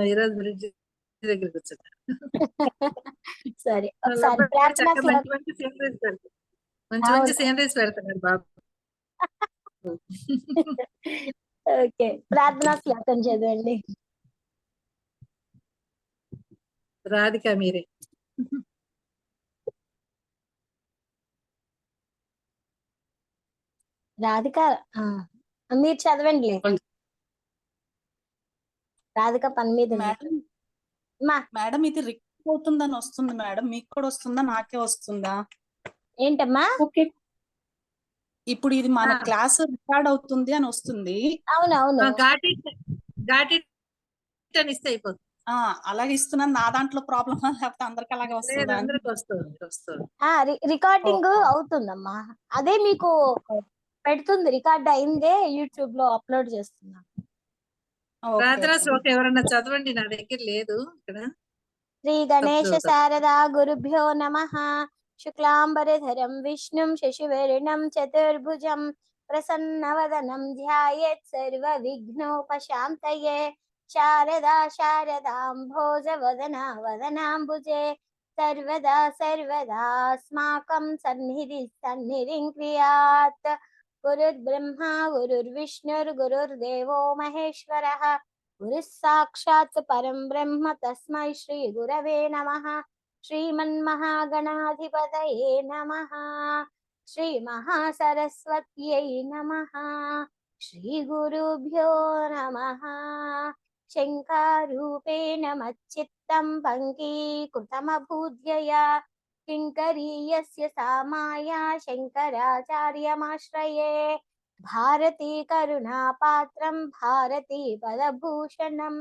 ఈరోజు బ్రిడ్జ్ దగ్గర కూర్చున్నా. సరే వాళ్ళ ఒకసారి అబ్బాయి ప్రార్థనా చక్కగా మంచి శ్లోకం. మంచి సీనరీస్ పెడతాడు. మంచి మంచి అవును. సీనరీస్ పెడతాడు బాబు. ఓకే, ప్రార్థనా శ్లోకం చదవండి. రాధిక మీరే. రాధిక మీరు చదవండి. రాధిక పని మీద ఉంది. మేడం మేడం ఇది రికార్డ్ అవుతుందని వస్తుంది మేడం, మీకు కూడా వస్తుందా నాకే వస్తుందా? ఏంటమ్మా? ఓకే, ఇప్పుడు ఇది మన క్లాస్ రికార్డ్ అవుతుంది అని వస్తుంది. అవునవును, ఘాటి అని ఇస్తే అయిపోతుంది. అలాగే ఇస్తున్నాను. నా దాంట్లో ప్రాబ్లమా లేకపోతే అందరికి అలాగే వస్తుందా? అందరికి వస్తుంది. రికార్డింగ్ అవుతుందమ్మా. అదే మీకు పెడుతుంది, రికార్డ్ అయిందే యూట్యూబ్ లో అప్లోడ్ చేస్తున్నా. ప్రార్థనా శ్లోకం ఎవరన్నా చదవండి, నా దగ్గర లేదు ఇక్కడ. శ్రీ గణేశ శారదా గురుభ్యో నమః. శుక్లాంబరధరం విష్ణుం శశివర్ణం చతుర్భుజం ప్రసన్నవదనం ధ్యాయేత్ సర్వ విఘ్నోపశాంతయే. శారదా శారదాంభోజ వదనా వదనాంబుజే సర్వదా సర్వదాస్మాకం సన్నిధిం క్రియాత్. గురుర్బ్రహ్మా గురుర్విష్ణుర్గురుర్దేవో మహేశ్వరః. గురుః సాక్షాత్ పరం బ్రహ్మ తస్మై శ్రీ గురవే నమః. శ్రీమన్మహాగణాధిపతయే నమః. శ్రీ మహాసరస్వత్యై నమః. శ్రీ గురుభ్యో నమః. శంఖారూపేణ మచ్చిత్తం పంకీకృతమభూద్యయా కింకరీయస్య సామాయా శంకరాచార్యమాశ్రయే. భారతీ కరుణాపాత్రం భారతీ పదభూషణం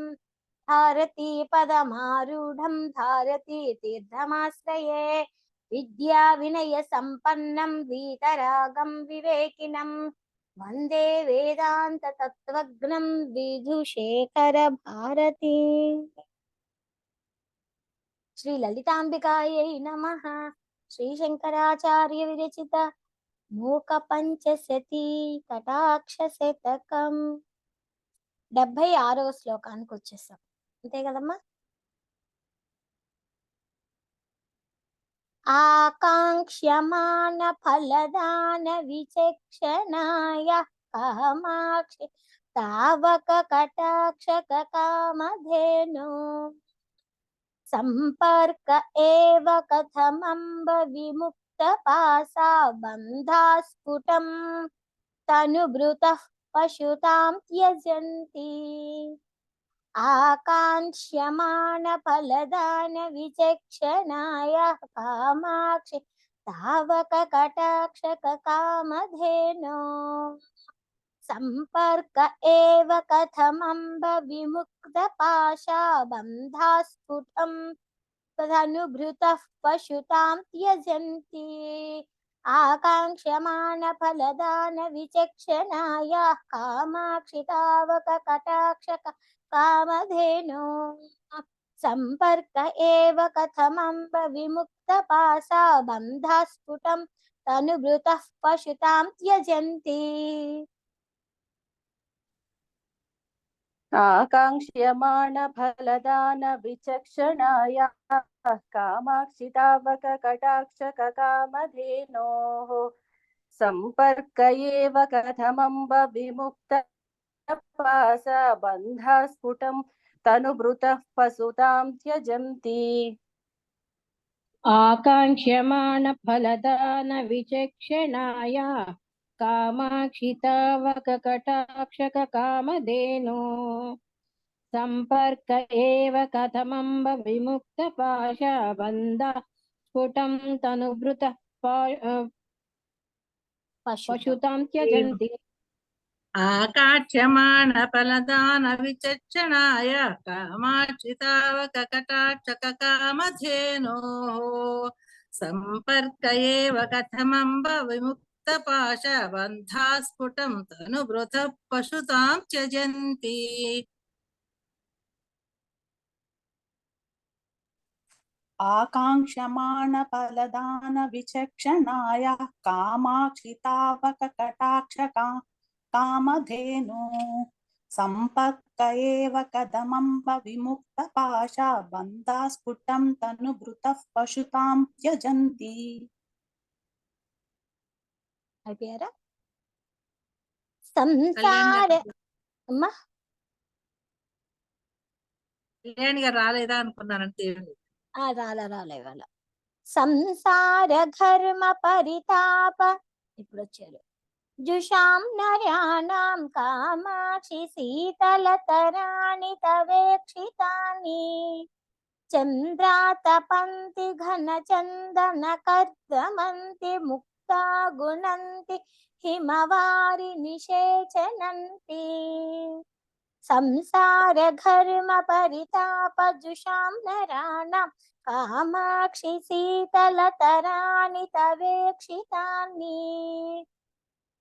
భారతీ పదమారూఢం భారతీ తీర్థమాశ్రయే. విద్యా వినయ సంపన్నం వీతరాగం వివేకినం వందే వేదాంత తత్వజ్ఞం విధుశేఖర భారతీ. శ్రీ లలితాంబికాయై నమః. శ్రీ శంకరాచార్య విరచిత మూక పంచశతీ కటాక్ష శతకం 76వ శ్లోకానికి వచ్చేసాం. అంతే కదమ్మా? ఆకాంక్ష్యమాన ఫలదాన విచక్షణాయ కామాక్షి తావక కటాక్షక కామధేను సంపర్క ఏవ కథమంబ విముక్త పాసా బంధాస్ఫుటం తనుభృతః పశుతాం త్యజంతి. ఆకాంక్ష్యమాణ ఫలదాన విచక్షణాయ కామాక్షి తావక కటాక్షక కామధేనో సంపర్క ఏవ కథమంబ విముక్త పాశా బంధాస్ఫుటం తనుభృతః పశుతాం త్యజంతి. ఆకాంక్షమాణ ఫలదాన విచక్షణాయ కామాక్షి తావక కటాక్షక కామధేనో సంపర్క ఏవ కథమంబ విముక్త పాశా బంధాస్ఫుటం తనుభృతః పశుతాం త్యజంతి. ఆకాంక్ష్యమాణ ఫలదాన విచక్షణాయ కామాక్షి తావక కటాక్షక కామధేనోః సంపర్క ఏవ కథమంబ విముక్త పాశా బంధాస్ఫుటం తనుభృతః పశుతాం త్యజంతి. ఆకాంక్ష్యమాణ ఫలదాన విచక్షణాయ కామాక్షి తావక కటాక్షక కామధేనో సంపర్క ఏవ కథమంబ విముక్త పాశా బంధ స్ఫుటం తనుభృతః పశుతాం త్యజంతి. ఆకాక్ష్యమాణ ఫలదాన విచక్షణాయ కామాక్షి తావక కటాక్షక కామధేనోః సంపర్క ఏవ కథమంబ విముక్త పాశా బంధాస్ఫుటం తనుభృతః పశుతాం త్యజంతి. ఆకాంక్షమాణ ఫలదాన విచక్షణాయ కామాక్షి తావక కటాక్ష కామధేను సంపర్క ఏవ కథమంబ విముక్త పాశా బంధా స్ఫుటం తనుభృతః పశుతాం త్యజంతి. అయిపోయారా? సంసార అమ్మా కళ్యాణి గారు రాలేదా అనుకున్నానంటే రాలే వాళ్ళ సంసార ఘర్మ పరితాప ఇప్పుడు వచ్చారు. జుషాం నర్యాణాం కామాక్షి శీతలతరాణి తవేక్షితాని చంద్రాతపంతి ఘన చందన కర్దమంతి ముక్తా గుణంతి హిమవారి నిషేచనంతి. సంసార ఘర్మ పరితాప జుషాం నరాణాం కామాక్షి శీతలతరాణి తవేక్షితాని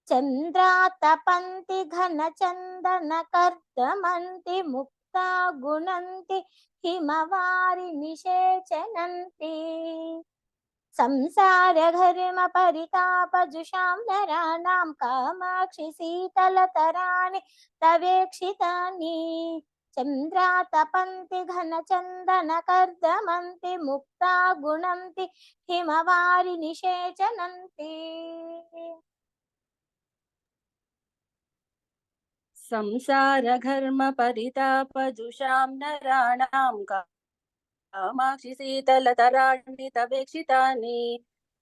చంద్రాతపంతి ఘన చందన కర్దమంతి ముక్తా గుణంతి హిమవారి నిషేచనంతి. సంసార ఘర్మ పరితాప జుషాం నరాణాం కామాక్షి శీతలతరాణి తవేక్షితాని చంద్రాతపంతి ఘన చందన కర్దమంతి ముక్తా గుణంతి హిమవారి నిషేచనంతి. సంసార ఘర్మ పరితాప జుషాం నరాణాం కామాక్షి శీతలతరాణి తవేక్షితాని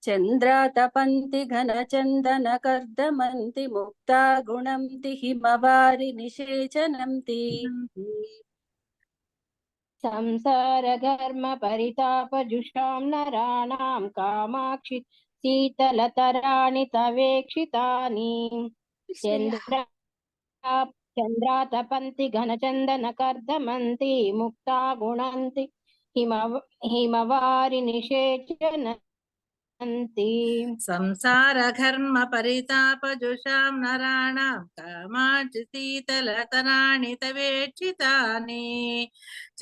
చంద్రాతపంతి ఘన చందన కర్దమంతి ముక్తా గుణంతి హిమవారి నిషేచనంతి. సంసార ఘర్మ పరితాప జుషాం నరాణాం కామాక్షి శీతలతరాణి తవేక్షితాని చంద్రాతపంతి ఘనచందన కర్దమంతి ముక్తా గుణంతి హిమవారి నిషేచనంతి. సంసార ఘర్మ పరితాప జుషాం నరాణాం కామాక్షి శీతలతరాణి తవేక్షితాని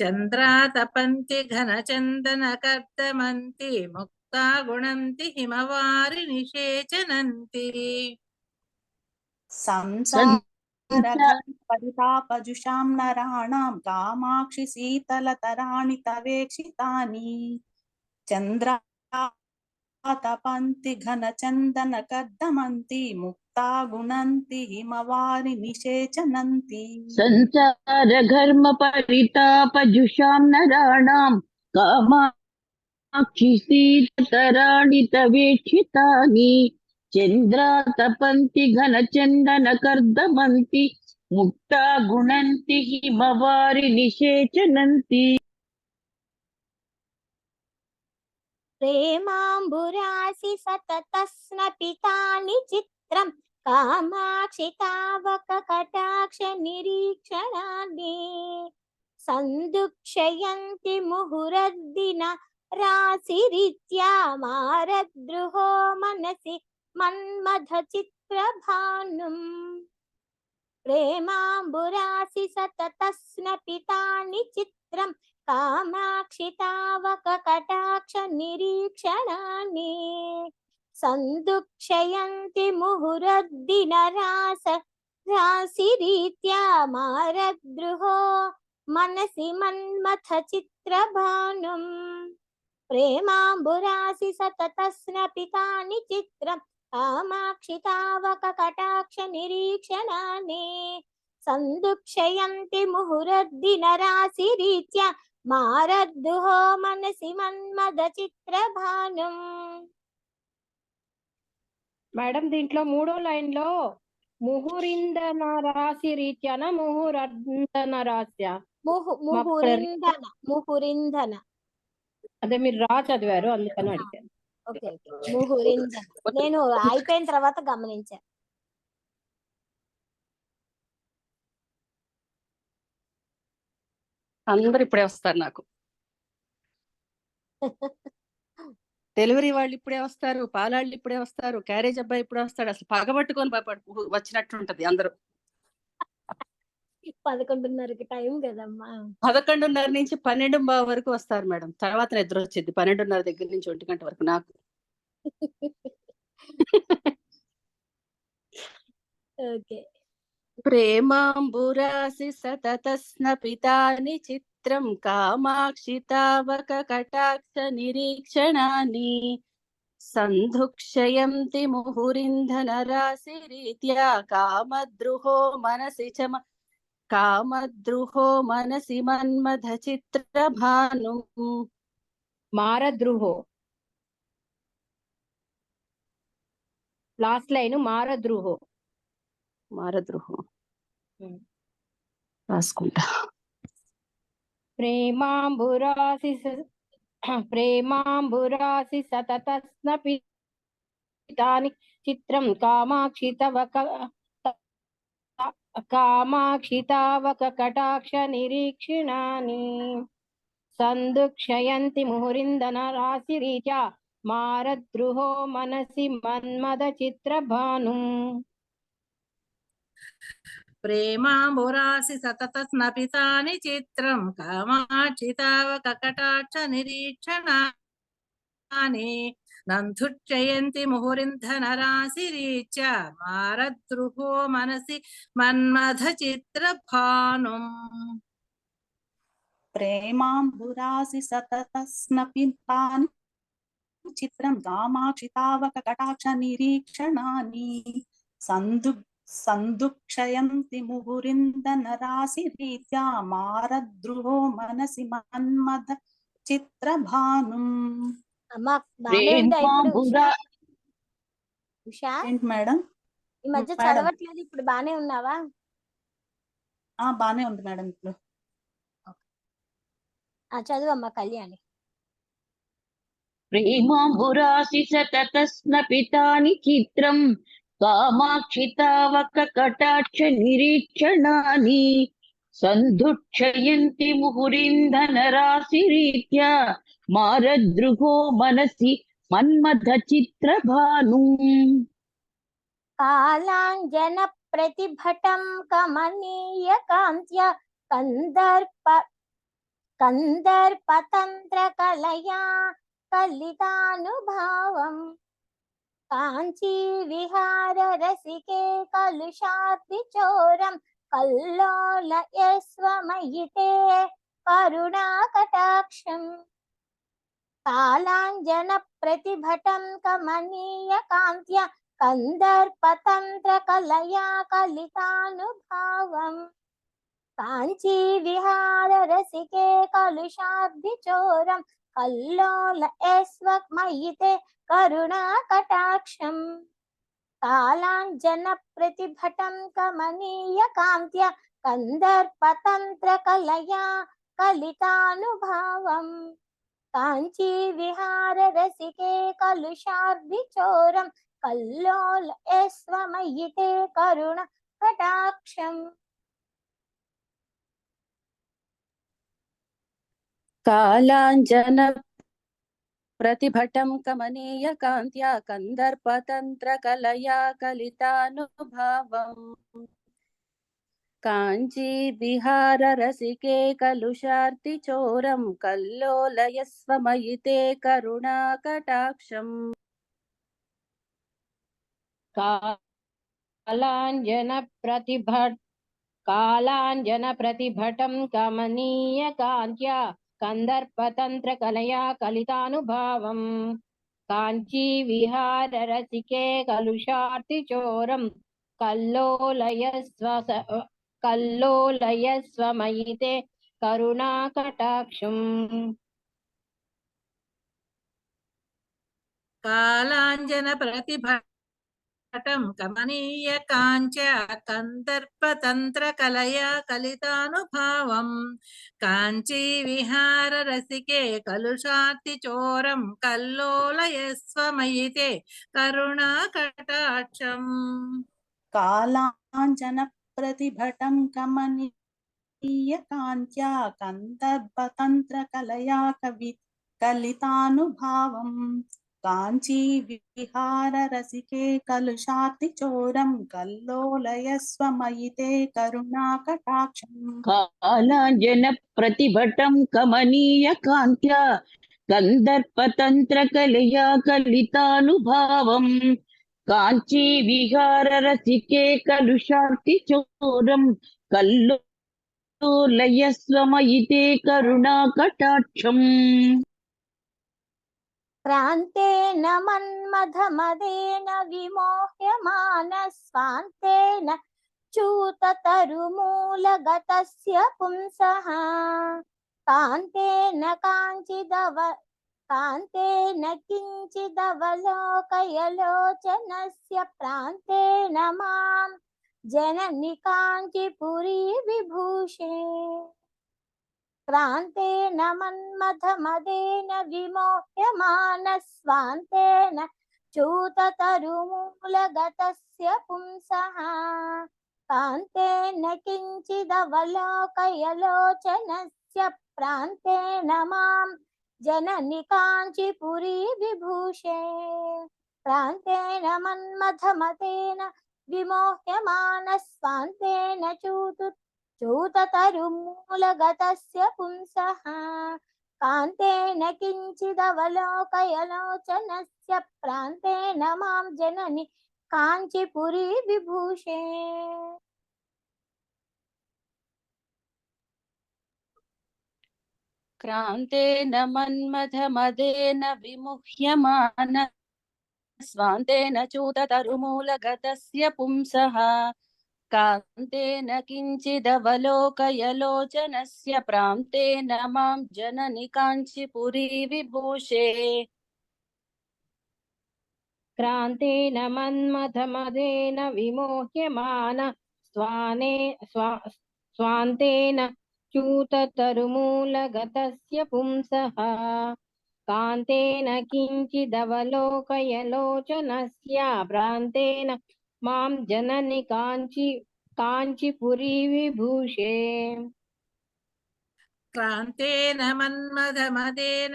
చంద్రాతపంతి ఘన చందన కర్దమంతి ముక్తా గుణంతి హిమవారి నిషేచనంతి. సంసార పరితాప జుషాం నరాణాం కామాక్షి శీతలతరాణి తవేక్షితాని చంద్రాతపంతి ఘన చందన కర్దమంతి ముక్తా గుణంతి హిమవారి నిషేచనంతి. సంసార ఘర్మ పరితాప జుషాం నరాణాం కామాక్షి శీతలతరాణి తవేక్షితాని చంద్రాతపంతి ఘన చందన కర్దమంతి ముక్తా గుణంతి హిమవారి నిషేచనంతి. ప్రేమాంబురాసి సతత స్నపితాని చిత్రం కామాక్షి తావక కటాక్ష నిరీక్షణాన్ని సందుక్షయంతి ముహురద్దిన రాశిరీత్యా మారద్రుహో మనసి మన్మథ చిత్రభానుం. ప్రేమాంబురాసి సతత స్నపితాని చిత్రం కామాక్షి తావక కటాక్ష నిరీక్షణాన్ని సందుక్షయంతి ముహురద్దిన రాశిరీత్యా మారద్రుహో మనసి మన్మథ చిత్రభానుం. ప్రేమాంబురాసి సతత స్నపితాని చిత్రం కామాక్షి తావక కటాక్ష నిరీక్షణాన్ని సందుక్షయంతి ముహురద్దిన రాశిరీత్యా మారద్దుహో మనసి మన్మథ చిత్రభానుం. మేడం దీంట్లో 3వ లైన్ లో ముహురిందన రాశి రీత్యాన ముహురందన రాశ్య ముహురింధన అదే మీరు రా చదివారు అందుకని అడిగాను. ఓకే ముహురింధన నేను అయిపోయిన తర్వాత గమనించాను. అందరు ఇప్పుడే వస్తారు నాకు. డెలివరీ వాళ్ళు ఇప్పుడే వస్తారు, పాలాళ్ళు ఇప్పుడే వస్తారు, క్యారేజ్ అబ్బాయి ఇప్పుడే వస్తాడు. అసలు పగబట్టుకొని వచ్చినట్టు ఉంటది అందరూ. 11:30కి టైం కదమ్మా. 11:30 నుంచి 12:15 వరకు వస్తారు మేడం. తర్వాత నిద్ర వచ్చింది 12:30 దగ్గర నుంచి 1 గంట వరకు నాకు. ఓకే ప్రేమాంబురాసి సతతస్నపితాని చిత్రం కామాక్షి తావక కటాక్ష నిరీక్షణాని సంధుక్షయంతి ముహురింధన రాశి రీత్యా కామద్రుహో మనసి మన్మథ చిత్రభాను. మారద్రుహో లాస్ట్ లైన్ మారద్రుహో. రాసుకుంటా. ప్రేమాంబురాసి సతతస్నపితాని చిత్రం కామాక్షి తావక కటాక్ష నిరీక్షణాని సందుక్షయంతి ముహురిందన రాశి రీత్యా మారద్రుహో మనసి మన్మద చిత్రభాను. ప్రేమాంబురాసి సతత స్నపితాని చిత్రం కామాక్షి తావక కటాక్ష నిరీక్షణాని నంధుక్షయంతి ముహురింధన రాశి రీత్యా మారద్రుహో మనసి మన్మథ చిత్రభానుం. ప్రేమాంబురాసి సతతస్నపితాని చిత్రం కామాక్షి తావక కటాక్ష నిరీక్షణాని సందుక్షయంతి ముహురిందన రాశి రీత్యా మారద్రుహో మనసి మన్మథ చిత్రభానుం. అమ్మా బానే ఉందా ఇప్పుడు ఉషా? ఉషా ఏంటి మేడం? ఈ మధ్య మేడం. చదవట్లేదు, ఇప్పుడు బానే ఉన్నావా? బానే ఉంది మేడం ఇప్పుడు. చదువమ్మా కళ్యాణి. ప్రేమాంబురాసి సతతస్నపితాని చిత్రం కామాక్షి తావక కటాక్ష నిరీక్షణాని సంధుక్షయంతి ముహురింధన రాశి రీత్యా మారద్రుహో మనసి మన్మథ చిత్రభాను. కాలాంజన ప్రతిభటం కమనీయ కాంత్య కందర్పతంత్ర కలయా కలితానుభావం కాంచీ విహార రసికే కలుషాద్రి చోరం కల్లోల యస్వమయితే కరుణా కటాక్షం. కాలాంజన ప్రతిభటం కమనీయ కాంత్య కందర్పతంత్ర కలయా కలితానుభావం కాంచీ విహార రసికే కలుషాద్రి చోరం కల్లోల యస్వమయితే కరుణా కటాక్షం. కాలాంజన ప్రతిభటం కమనీయ కాంత్య కందర్పతంత్ర కలయా కలితానుభావం కాంచీ విహార రసికే కలుషాద్రి చోరం కల్లోల యస్వమయితే కరుణ కటాక్షం. కాలాంజన ప్రతిభటం కమనీయ కాంత్యా కందర్పతంత్ర కలయా కలితానుభావం కాంచీ విహార రసికే కలుషార్తి చోరం కల్లోలయస్వమయితే కరుణా కటాక్షం. కాలాంజన ప్రతిభటం కమనీయ కాంత్యా కందర్పతంత్ర కలయా కలితానుభావం కాంచీ విహార రసికే కలుషార్తి చోరం కల్లోలయస్వమయితే కరుణా కటాక్షం. కాలాంజన ప్రతిభటం కమనీయ కాంచ కందర్పతంత్ర కలయా కలితానుభావం కాంచీ విహార రసికే కలుషార్తి చోరం కల్లోలయస్వమయితే కరుణా కటాక్షం. కాలాంజన ప్రతిభటం కమనీయ కాంత్యా కందర్పతంత్ర కలయా కలితానుభావం కాంచీ విహార రసికే కలుషార్తి చోరం కల్లోలయస్వమయితే కరుణా కటాక్షం. కాలాంజన ప్రతిభటం కమనీయ కాంత్యా కందర్పతంత్ర కలయా కలితానుభావం కాంచీ విహార రసికే కలుషార్తి చోరం కల్లోలయస్వమయితే కరుణా కటాక్షం. క్రాంతేన మన్మథమదేన విమోహ్యమాన స్వాంతేన చ్యూతతరుమూలగతస్య పుంసః కాంతేన కించిదవలోకయలోచనస్య ప్రాంతేన మాం జనని కాంచీపురీ విభూషే. క్రాంతేన మన్మథమదేన విమోహ్యమాన స్వాంతేన చ్యూతతరుమూలగతస్య పుంసః కాంతేన కించిదవలోకయలోచనస్య ప్రాంతేన మాం జనని కాంచీపురీ విభూషే. క్రాంతేన మన్మథమదేన విమోహ్యమాన స్వాంతేన చ్యూతతరుమూలగతస్య పుంసః కాంతేన కించిదవలోకయలోచనస్య ప్రాంతేన మాం జనని కాంచీపురీ విభూషే. క్రాంతేన మన్మథమదేన విముహ్యమాన స్వాంతేన చ్యూతతరుమూలగతస్య పుంసః కాంతేన కించిదవలోకయలోచనస్య ప్రాంతేన మాం జనని కాంచీపురీ విభూషే. క్రాంతేన మన్మథమదేన విమోహ్యమాన స్వాంతేన చ్యూతతరుమూలగతస్య పుంసః కాంతేన కించిదవలోకయలోచనస్య ప్రాంతేన మాం జనని కాంచీపురీ విభూషే. క్రాంతేన మన్మథమదేన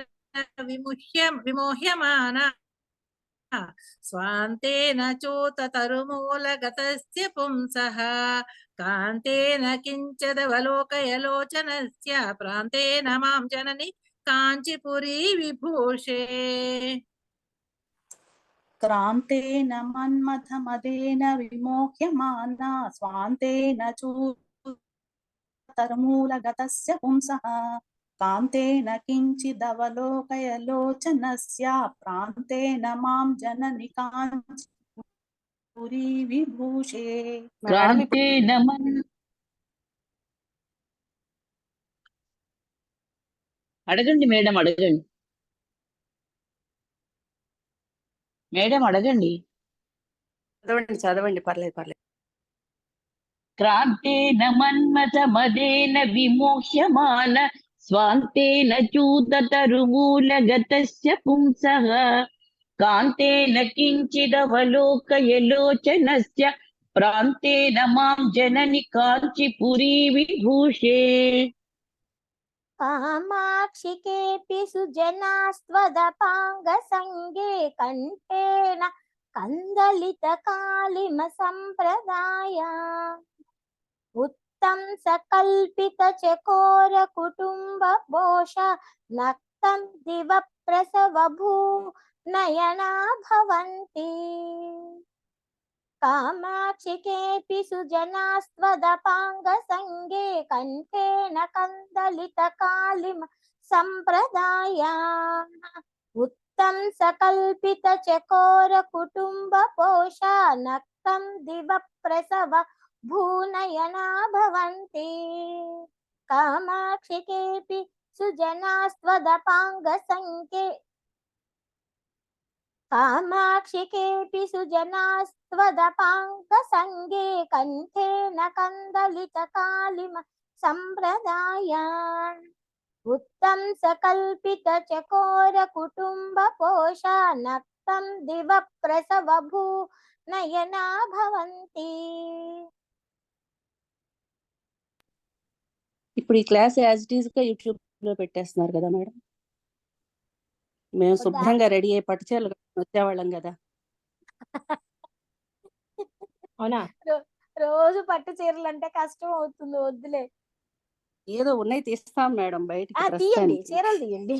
విమోహ్యమాన స్వాంతేన చ్యూతతరుమూలగతస్య పుంసః కాంతేన కించిదవలోకయలోచనస్య ప్రాంతేన మాం జనని కాంచీపురీ విభూషే. క్రాంతేన మన్మథమదేన విమోహ్యమాన స్వాంతేన చ్యూతతరుమూలగతస్య పుంసః కాంతేన కించిదవలోకయలోచనస్య ప్రాంతేన మాం జనని కాంచీపురీ విభూషే. క్రాంతేన అడగండి మేడం, అడగండి మేడం, అడగండి. చదవండి చదవండి, పర్లేదు. క్రాంతేన మన్మథమదేన విమోహ్యమాన స్వాంతేన చ్యూతతరుమూలగతస్య పుంసః కాంతేన కించిదవలోకయలోచనస్య ప్రాంతేన మాం జనని కాంచీపురీ విభూషే. కామాక్షికేపి సుజనాస్త్వదపాంగసంగే కంఠేన కందలితకాళిమ సంప్రదాయ ఉత్తం సకల్పిత చకోర కుటుంబ పోష నక్తం దివ ప్రసవ భూ నయనా భవంతి. కామాక్షికేపి సుజనాస్త్వదపాంగసంగే కంఠేన కందలితకాళిమ సంప్రదాయ ఉత్తం సకల్పిత చకోర కుటుంబ పోష నక్తం దివ ప్రసవ భూనయనా భవంతి. కామాక్షికేపి సుజనాస్త్వదపాంగసంగే కామాక్షికేపి సుజనాస్త్వదపాంగసంగే కంఠేన కందలితకాళిమ సంప్రదాయ ఉత్తం సకల్పిత చకోర కుటుంబ పోష నక్తం దివ ప్రసవ భూ నయనా భవంతి. ఇప్పుడు ఈ క్లాస్ యాజ్ ఇట్ ఈస్ గా యూట్యూబ్ లో పెట్టేస్తున్నారు కదా మేడం. మేము శుభ్రంగా రెడీ అయ్యి పట్టుచీరలు వచ్చేవాళ్ళం కదా. అవునా? రోజు పట్టు చీరలు అంటే కష్టం అవుతుంది, వద్దులే. ఏదో ఉన్నాయి తీస్తాం మేడం బయటికి. తీయండి, చీరలు తీయండి.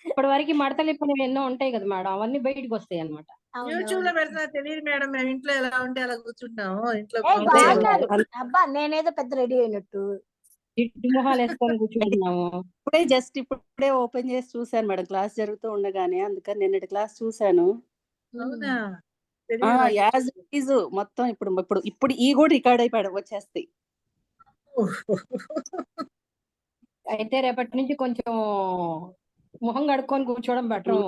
ఇప్పటి వరకు మడతలు ఇప్పుడు ఎన్నో ఉంటాయి కదా మేడం, అవన్నీ బయటకు వస్తాయి అన్నమాట. యూట్యూబ్ లో అవునవును. పెడుతున్నా తెలియదు మేడం. మేము ఇంట్లో ఎలా ఉంటే అలా కూర్చుంటాము. ఇంట్లో ఏ బాగున్నారు. అంతే. అబ్బా నేనేదో పెద్ద రెడీ అయినట్టు. జిడ్డు మొహాలు వేసుకొని కూర్చుంటున్నాము. ఇప్పుడే ఓపెన్ చేసి చూసాను మేడం, క్లాస్ జరుగుతూ ఉండగానే, అందుకని నిన్నటి క్లాస్ చూసాను. అవునా? ఆ తెలియదు నాకు. యాజ్ ఈజ్ మొత్తం ఇప్పుడు ఇప్పుడు ఇప్పుడు ఈ కూడా రికార్డ్ అయిపోయాడు వచ్చేస్తాయి. అయితే రేపటి నుంచి కొంచెం మొహం కడుక్కొని కూర్చోవడం బెటర్.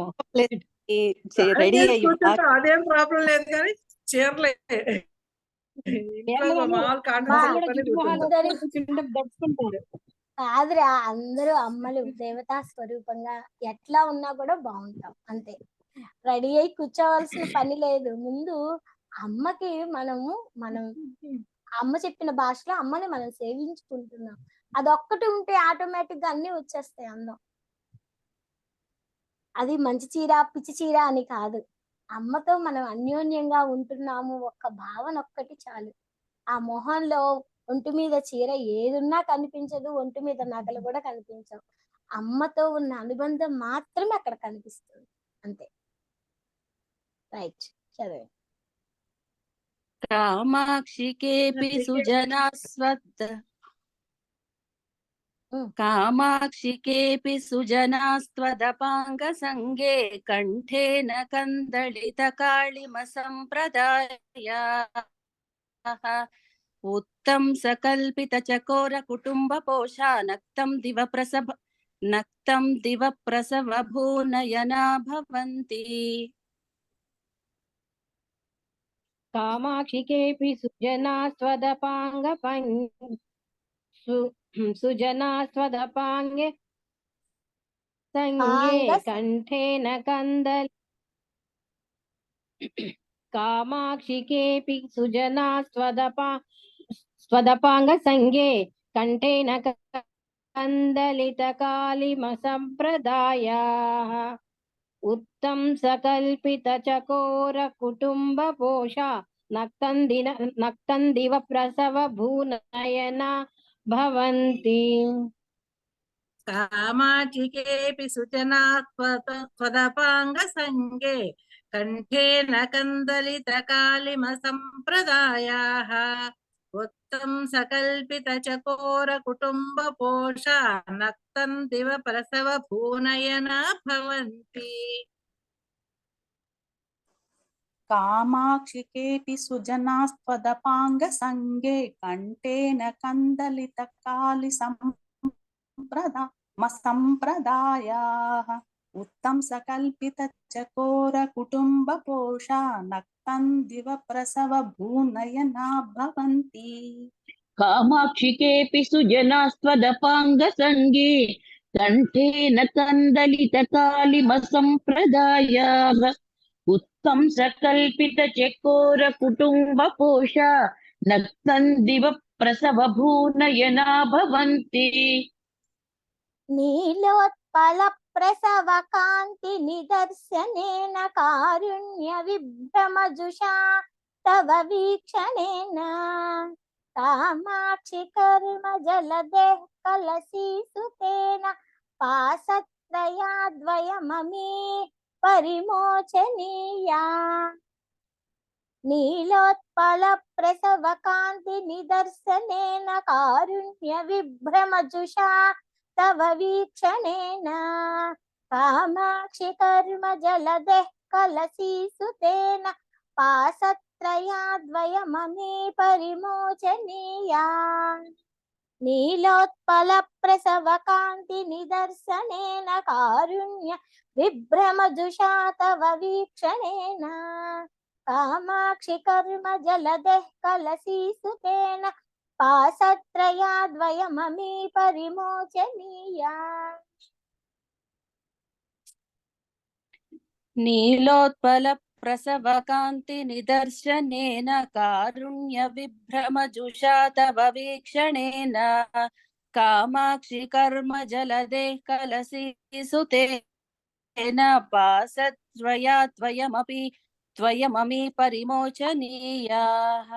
రెడీ చేసి అయ్యి కూర్చుంటాం, అదేం ప్రాబ్లం లేదు కానీ చీరలే ఇంట్లో మామూలు కాటన్ బా, చీరలు జిడ్డు మొహాలు కూర్చుంటాం. వేసుకొని కూర్చుంటే దడుచుకుంటారు. కాదురా, అందరూ అమ్మలు దేవతా స్వరూపంగా ఎట్లా ఉన్నా కూడా బాగుంటాం అంతే. రెడీ అయి కూర్చోవలసిన పని లేదు. ముందు అమ్మకి మనం అమ్మ చెప్పిన భాషలో అమ్మని మనం సేవించుకుంటున్నాం. అదొక్కటి ఉంటే ఆటోమేటిక్ గా అన్ని వచ్చేస్తాయి అందం. అది మంచి చీర పిచ్చి చీర అని కాదు, అమ్మతో మనం అన్యోన్యంగా ఉంటున్నాము ఒక్క భావన ఒక్కటి చాలు. ఆ మొహంలో ఒంటి మీద చీర ఏదున్నా కనిపించదు, ఒంటి మీద నగలు కూడా కనిపించవు. అమ్మతో ఉన్న అనుబంధం మాత్రమే అక్కడ కనిపిస్తుంది అంతే. రైట్, చదివే. కామాక్షికేపి సుజనాస్త్వదపాంగ సంగే కంఠేన కందళిత కాళిమ సంప్రదాయాః ఉత్తం సకల్పిత చకోర కుటుంబ పోషా నక్తం దివ ప్రసవ భూనయనా భవంతి. కామాక్షికేపి సుజనాస్వదపాంగే సంగే కంఠేన కందలి కామాక్షికేపి స్వదపాంగ సంగే కంఠేన కందలిత కాళిమ సంప్రదాయాః ఉత్తం సకల్పిత చకోర కుటుంబ పోషా నక్తం దివ ప్రసవ భూనయనా భవంతి. కామాక్షికేపి సుజనా స్వదపాంగ సంగే కంఠేన కందలిత కాళిమ సంప్రదాయాః ఉత్తం సకల్పిత చకోర కుటుంబ పోషా నక్తం దివ ప్రసవ భూనయనా భవంతి. కామాక్షికేపి సుజనాస్త్వదపాంగ సంగే కంఠేన కందలిత కాళి సంప్రదాయాః ఉత్తం సకల్పిత చకోర కుటుంబ పోషా నక్తం దివ ప్రసవ భూనయనా భవంతి. కామాక్షికేపి సుజనాస్త్వదపాంగ సంగే కంఠేన కందలిత కాళిమ సంప్రదాయాః ఉత్తం సకల్పిత చకోర కుటుంబ పోషా నక్తం దివ ప్రసవ భూనయనా భవంతి. నీలోత్పల ప్రసవ కాంతి నిదర్శనేన కారుణ్య విభ్రమజుషా తవ వీక్షణేన కామాక్షి కర్మ జలదే కలశీసుతేన పాసత్రయాద్వయమమీ పరిమోచనీయా. నీలోత్పల ప్రసవ కాంతి నిదర్శనేన కారుణ్య విభ్రమజుషా తవ వీక్షణేన కామాక్షి కర్మ జలదే కలశీసుతేన పాసత్రయాద్వయమమీ పరిమోచనీయా. నీలోత్పల ప్రసవ కాంతి నిదర్శనేన కారుణ్య విభ్రమజుషా తవ వీక్షణేన కామాక్షి కర్మ జలదే కలశీసుతేన పాసత్రయాద్వయమమీ పరిమోచనీయా. నీలోత్పల ప్రసవ కాంతి నిదర్శనేన కారుణ్య విభ్రమజుషా తవ వీక్షణేన కామాక్షి కర్మ జలదే కలశీసుతేన పాసత్రయాద్వయమమీ పరిమోచనీయాః.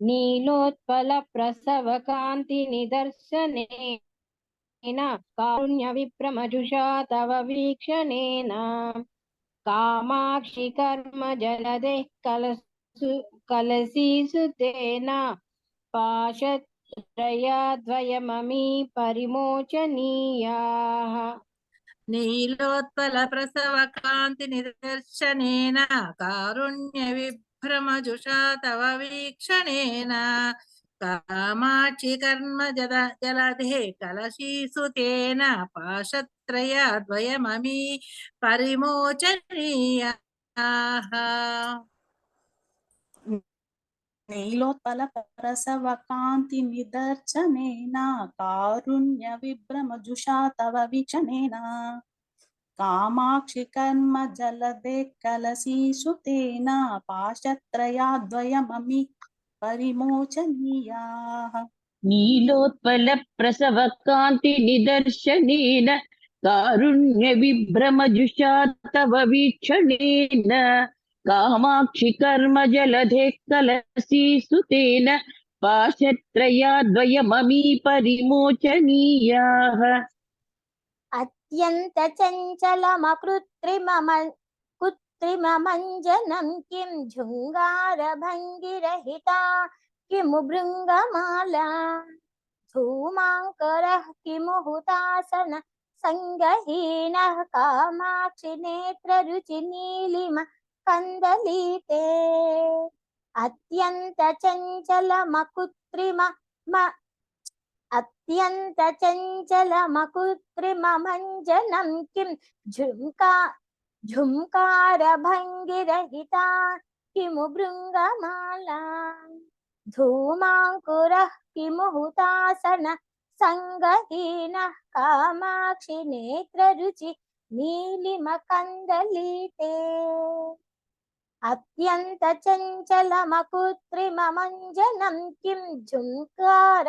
నీలోత్పల ప్రసవ కాంతి నిదర్శనేన కారుణ్య విభ్రమజుషా తవ వీక్షణేన कामाक्षि कर्म जलदे कलसीषु तेन पाशत्रयाद्वयममी परिमोचनीयाः नीलोत्पल प्रसव कान्ति निदर्शनेन कारुण्य विभ्रमजुषा तव वीक्षणेन कामाक्षि कर्म जलधे कलशीसु तेन पाशत्रयाद्वयममी परिमोचनीयाः నీలోత్పల ప్రసవ కాంతి నిదర్శనేన కారుణ్య విభ్రమజుషా తవ వీక్షణేన కామాక్షి కర్మ జలదే కలశీషు తేన పాశత్రయాద్వయమమి పరిమోచనీయాః नीलोत्पल प्रसव कान्ति निदर्शनेन कारुण्य विभ्रमजुषा तव वीक्षणेन कामाक्षि कर्म जलधे कलसीषु तेन पाशत्रयाद्वयममी परिमोचनीयाः अत्यंत कृत्रिममञ्जनं किं झुङ्गारभङ्गिरहिता किमु भृङ्गमाला धूमाङ्करः किमु हुतासन संगहीनः कामाक्षि नेत्ररुचि नीलिम कन्दलीते अत्यंत चञ्चलमकृत्रिममञ्जनं किं झुम्कारभङ्गिरहिता किमु भृङ्गमाला धूमाङ्कुरः किमु हुतासन संगहीनः कामाक्षि नेत्ररुचि नीलिमकन्दलीते अत्यंत चञ्चलमकृत्रिममञ्जनं किं झुङ्कार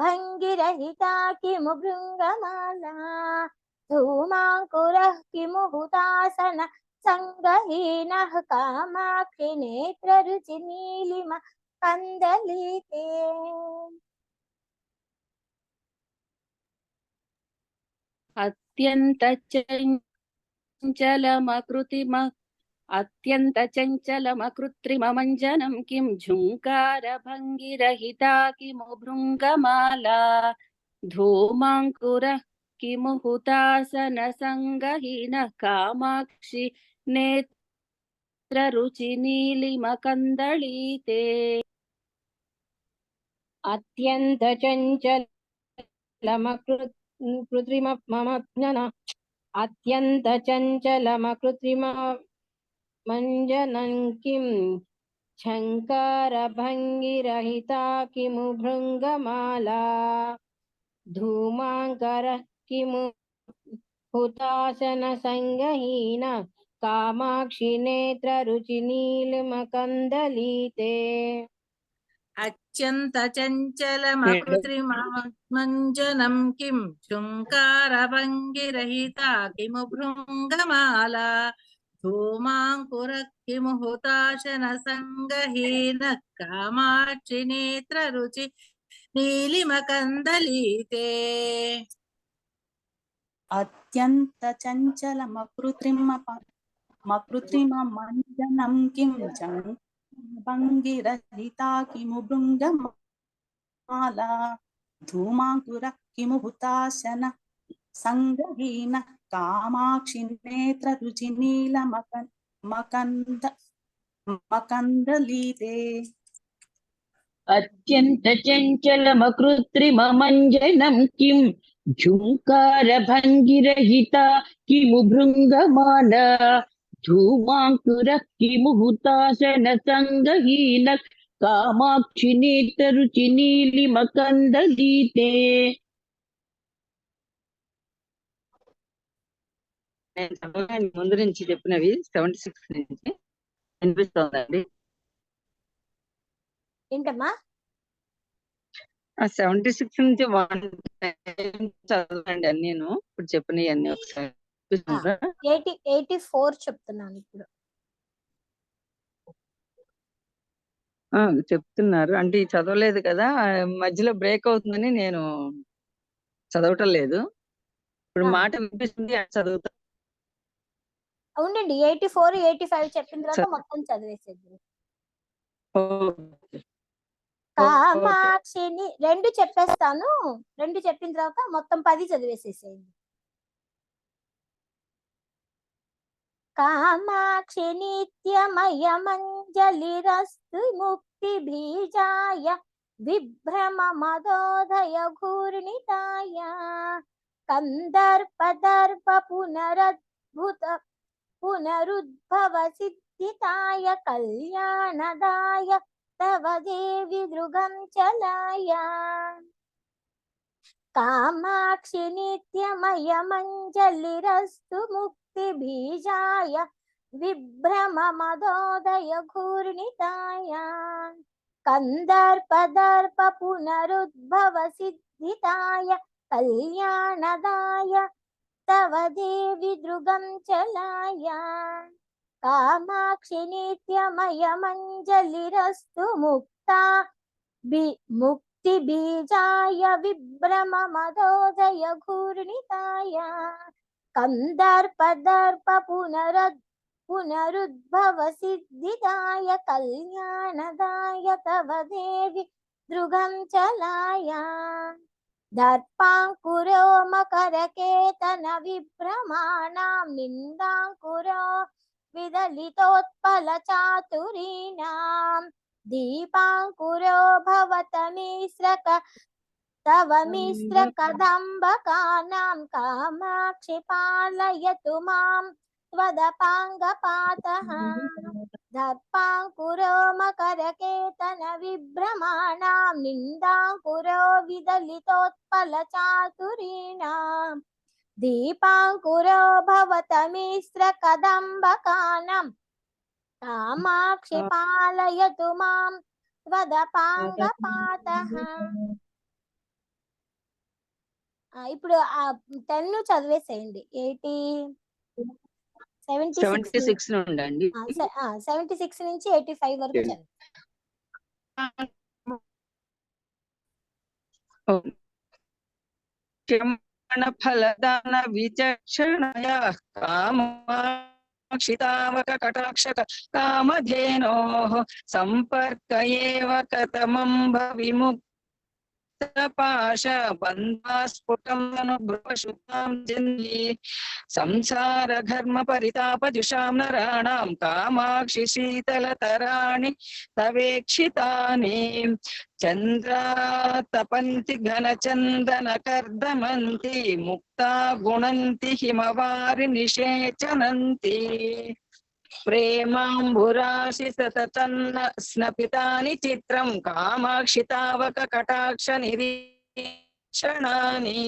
भङ्गिरहिता किमु भृङ्गमाला धूमाङ्कुरः किमु हुतासन संगहीनः कामाक्षि नेत्ररुचि नीलिम कन्दलीते अत्यंत चञ्चलमकृत्रिममञ्जनं किं झुङ्कारभङ्गिरहिता किमु भृङ्गमाला धूमाङ्कुरः किमु हुतासन संगहीनः कामाक्षि नेत्ररुचि नीलिमकन्दलीते अत्यंत चञ्चलमकृत्रिममञ्जनं किं झङ्कारभङ्गिरहिता किमु भृङ्गमाला धूमाङ्करः किमु हुतासन संगहीन कामाक्षि नेत्ररुचि नीलिमकन्दलीते अत्यंत चञ्चलमकृत्रिममञ्जनं किं झुङ्कारभङ्गिरहिता किमु भृङ्गमाला धूमाङ्कुरः किमु हुताशन संगहीनः कामाक्षि नेत्ररुचि नीलिमकन्दलीते అత్యంత చంచలమకృత్రిమమञ्जनं किं भङ्गिरहिता किमु भृङ्गमाला धूमाङ्कुरः किमु हुताशन संगहीनः कामाक्षि नेत्ररुचि नीलमकन्दलीते अत्यंत चञ्चलमकृत्रिममञ्जनं किं झुङ्कारभङ्गिरहिता किमु भृङ्गमाला धूमाङ्कुरः किमु हुताशन संगहीनः कामाक्षि नेत्ररुचि नीलिमकन्दलीते నేను చదవగానే ముందు నుంచి చెప్పినవి 76 నుంచి అనిపిస్తోందండి. ఏంటమ్మా 76 నుంచి 1 చదవండి అన్ని ఇప్పుడు చెప్పినవి అన్ని ఒకసారి 84 చెప్తున్నాను ఇప్పుడు. చెప్తున్నారు అంటే చదవలేదు కదా, మధ్యలో బ్రేక్ అవుతుందని నేను చదవటం లేదు. ఇప్పుడు మాట వినిపిస్తుంది చదువుతా. ఉండండి, 84, 85 చెప్పిన తర్వాత మొత్తం చదివేసేది. ఓకే. కామాక్షిని 2 చెప్పేస్తాను, 2 చెప్పిన తర్వాత మొత్తం 10 చదివేసేసేయండి. కామాక్షి నిత్యమయమంజలిరస్తు ముక్తి బీజాయ విభ్రమ మదోదయ ఘూర్ణితాయ కందర్పదర్ప పునరుద్భవ సిద్ధితాయ కళ్యాణదాయ తవ దేవి దృగం చలాయ. కామాక్షి నిత్యమయమంజలిరస్తు ముక్తి బీజాయ విభ్రమ మదోదయ ఘూర్ణితాయ కందర్పదర్ప పునరుద్భవ సిద్ధితాయ కళ్యాణదాయ తవ దేవి దృగం చలాయ. కామాక్షి నిత్యమయమంజలిరస్తు ముక్తి బీజాయ విభ్రమ మదోదయ ఘూర్ణితాయ కందర్పదర్ప పునరుద్భవ సిద్ధితాయ కళ్యాణదాయ తవ దేవి దృగం చలాయ. దర్పాంకురో మకరకేతన విభ్రమాణాం నిందాంకురో విదలితోత్పల చాతురీణాం దీపాంకురో భవతమిశ్రక తవ మిశ్ర కదంబకానాం కామాక్షి పాలయతు మాం త్వదపాంగపాతః. దర్పాంకురో మకరకేతన విభ్రమాణాం నిందాంకురో విదలితోత్పల చాతురీణాం దీపాంకురో భవతమిశ్ర కదంబకానాం కామాక్షి పాలయతు మాం త్వదపాంగపాతః. ఇప్పుడు 10 చదివేసేయండి. 76 నుండి అండి. 76 నుంచి 85 వరకు చదివి. ఫలదాన విచక్షణయ కామాక్షితావక కటాక్షక కామధేనోః సంపర్క ఏవ కథమం విముక్త పాశ బంధాస్ఫుటం అనుభ్రువశుతాం జన్మి సంసార ఘర్మ పరితాపజుషాం నరాణాం కామాక్షి శీతలతరాణి తవేక్షితాని చంద్రాతపంతి ఘనచందన కర్దమంతి ముక్తా గుణంతి హిమవారి నిషేచనంతి ప్రేమాంబురాశి సతతన్న స్నపితాని చిత్రం కామాక్షి తావక కటాక్ష నిరీక్షణాని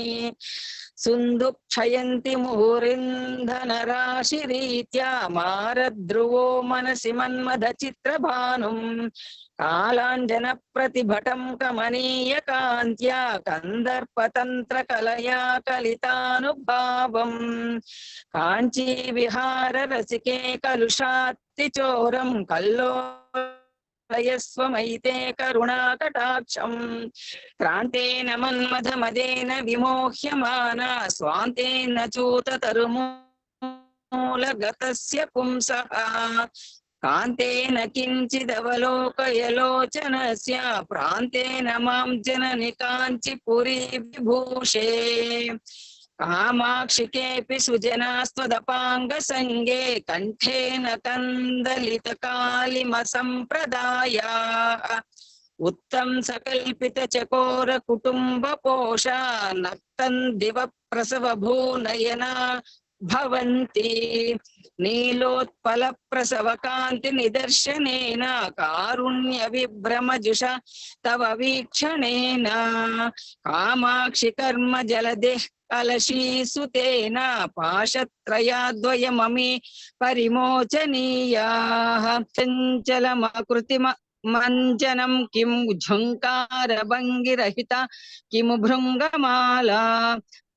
సుందుక్షయంతి ముహురింధన రాశి రీత్యా మారద్రువో మనసి మన్మథ చిత్రభానుం కాలాంజన ప్రతిభటం కమనీయ కాంత్యా కందర్పతంత్ర కలయా కలితానుభావం కాంచీ విహార రసికే కలుషాత్తి చోరం కల్లోలయస్వమైతే కరుణాకటాక్షం క్రాంతేన మన్మథ మదేన విమోహ్యమానా స్వాంతేన చూత తరుమూలగతస్య పుంసః కాంతేన కించిదవలోకయలోచనస్య ప్రాంతేన మాం జనని కాంచి పురీ విభూషే కామాక్షికేపి సుజనాస్త్వదపాంగ సంగే కంఠేన కందలిత కాళిమ సంప్రదాయా ఉత్తం సకల్పిత చకోర కుటుంబ పోష నక్తం దివ ప్రసవ భూనయనా భవంతి నీలోత్పల ప్రసవ కాంతి నిదర్శనేన కారుణ్య విభ్రమజుష తవ వీక్షణేన కామాక్షి కర్మ జలదే కలశీసుతేన పాశత్రయాద్వయమమి పరిమోచనీయాః చంచలమకృతిమ మంజనం కిం ఝుంకార భంగిరహిత కిము భృంగమాలా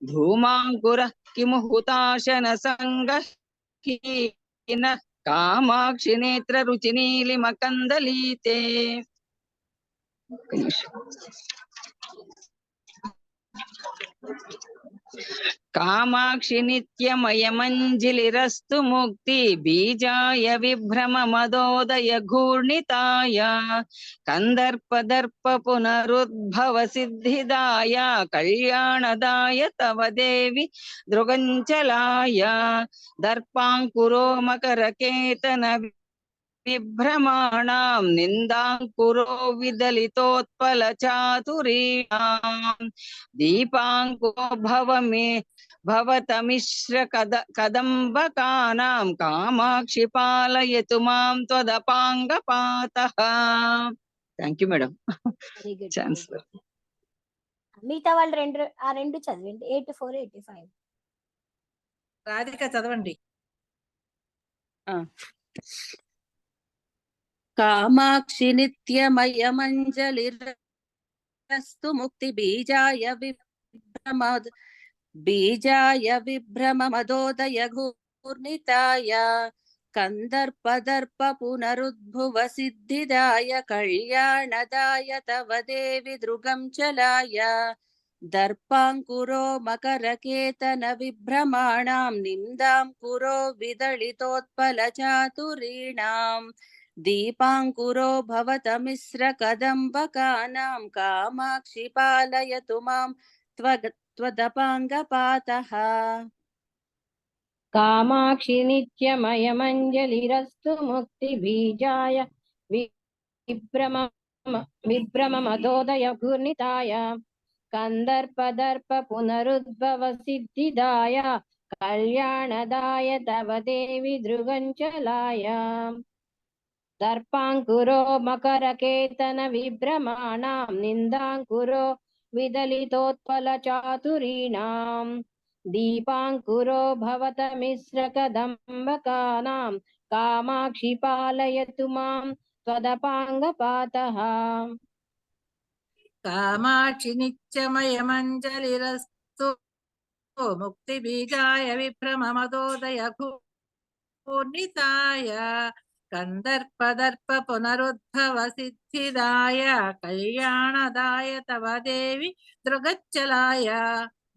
ధూమాంకుర కిము హుతాశన సంగహీన కామాక్షి నేత్ర రుచి నీలిమ కందలీతే. కామాక్షి నిత్యమయమంజలిరస్తు ముక్తి బీజాయ విభ్రమ మదోదయ ఘూర్ణితాయ కందర్పదర్ప పునరుద్భవ సిద్ధిదాయ కళ్యాణదాయ తవ దేవి దృగంచలాయ దర్పాంకురో మకరకేతన విభ్రమాణం నిందాంకురో విదలితోత్పల చాతురీణాం దీపాంకురో భవతమిశ్ర కదంబకానాం కామాక్షి పాలయతు మాం త్వదపాంగపాతః. Thank you madam. Very good. Chancellor. మిగతా వాళ్ళు రెండు చదవండి. 84, 85. రాధిక చదవండి. కామాక్షి నిత్యమయమంజలిరస్తు ముక్తి బీజాయ విభ్రమ మదోదయ ఘూర్ణితాయ కందర్పదర్ప పునరుద్భువ సిద్ధిదాయ కళ్యాణదాయ తవ దేవి దృగం చలాయ దర్పాంకురో మకరకేతన విభ్రమాణాం నిందాంకురో విదళితోత్పల చాతురీణాం దీపాంకురో భవతమిశ్ర కదంబకానాం కామాక్షి పాలయతు మాం త్వదపాంగపాతః. కామాక్షి నిత్యమయమంజలిరస్తు ముక్తి బీజాయ విభ్రమ మదోదయ ఘూర్ణితాయ కందర్పదర్ప పునరుద్భవ సిద్ధిదాయ కళ్యాణదాయ తవ దేవి దృగంచలాయ దర్పాంకురో మకరకేతన విభ్రమాణాం నిందాంకురో విదలితోత్పల చాతురీణాం దీపాంకురో భవతమిశ్ర కదంబకానాం కామాక్షి పాలయతు మాం త్వదపాంగపాతః. కామాక్షి నిత్యమయమంజలిరస్తు ముక్తి బీజాయ విభ్రమ మదోదయ ఘూర్ణితాయ కందర్పదర్ప పునరుద్భవ సిద్ధిదాయ కళ్యాణదాయ తవ దేవి దృగచ్చలాయ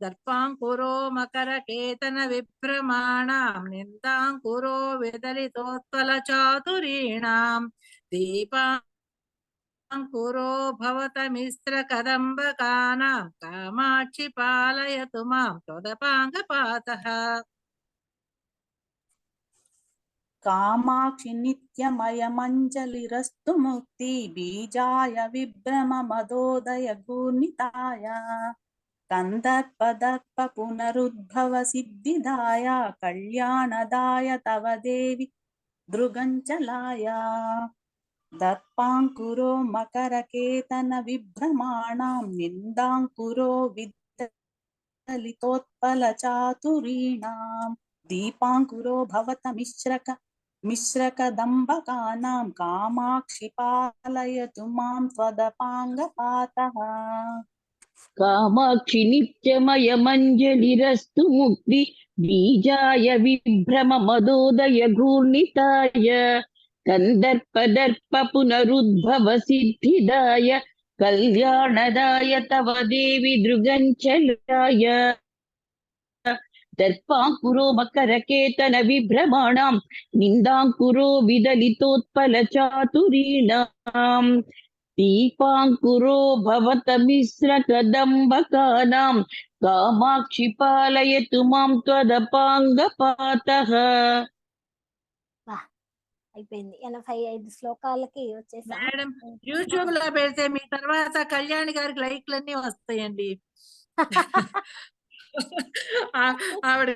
దర్పాంకురో మకరకేతన విభ్రమాణాం నిందాంకురో విదలితోత్పల చాతురీణాం దీపాంకురో భవతమిశ్ర కదంబకానాం కామాక్షి పాలయతు మాం త్వదపాంగపాతః. కామాక్షి నిత్యమయమంజలిరస్తు ముక్తి బీజాయ విభ్రమ మదోదయ ఘూర్ణితాయ కందర్పదర్ప పునరుద్భవ సిద్ధిదాయ కళ్యాణదాయ తవ దేవి దృగంచలాయ దర్పాంకురో మకరకేతన విభ్రమాణాం నిందాంకురో విదలితోత్పల చాతురీణాం దీపాంకురో భవతమిశ్ర కదంబకానాం కామాక్షి పాలయతు మాం త్వదపాంగపాతః. కామాక్షి నిత్యమయమంజలిరస్తు ముక్తి బీజాయ విభ్రమ మదోదయ ఘూర్ణితాయ కందర్పదర్ప పునరుద్భవ సిద్ధిదాయ కళ్యాణదాయ తవ దేవి దృగంచలాయ దర్పాంకురో మకరకేతన విభ్రమాణాం నిందాంకురో విదలితోత్పల చాతురీణాం దీపాంకురో భవతమిశ్ర కదంబకానాం కామాక్షి పాలయతు మాం త్వదపాంగపాతః. అయిపోయింది. 85 శ్లోకాలకి వచ్చేసా. మేడం యూట్యూబ్ లో పెడితే మీ తర్వాత కళ్యాణి గారికి లైక్లన్నీ వస్తాయండి. ఆవిడ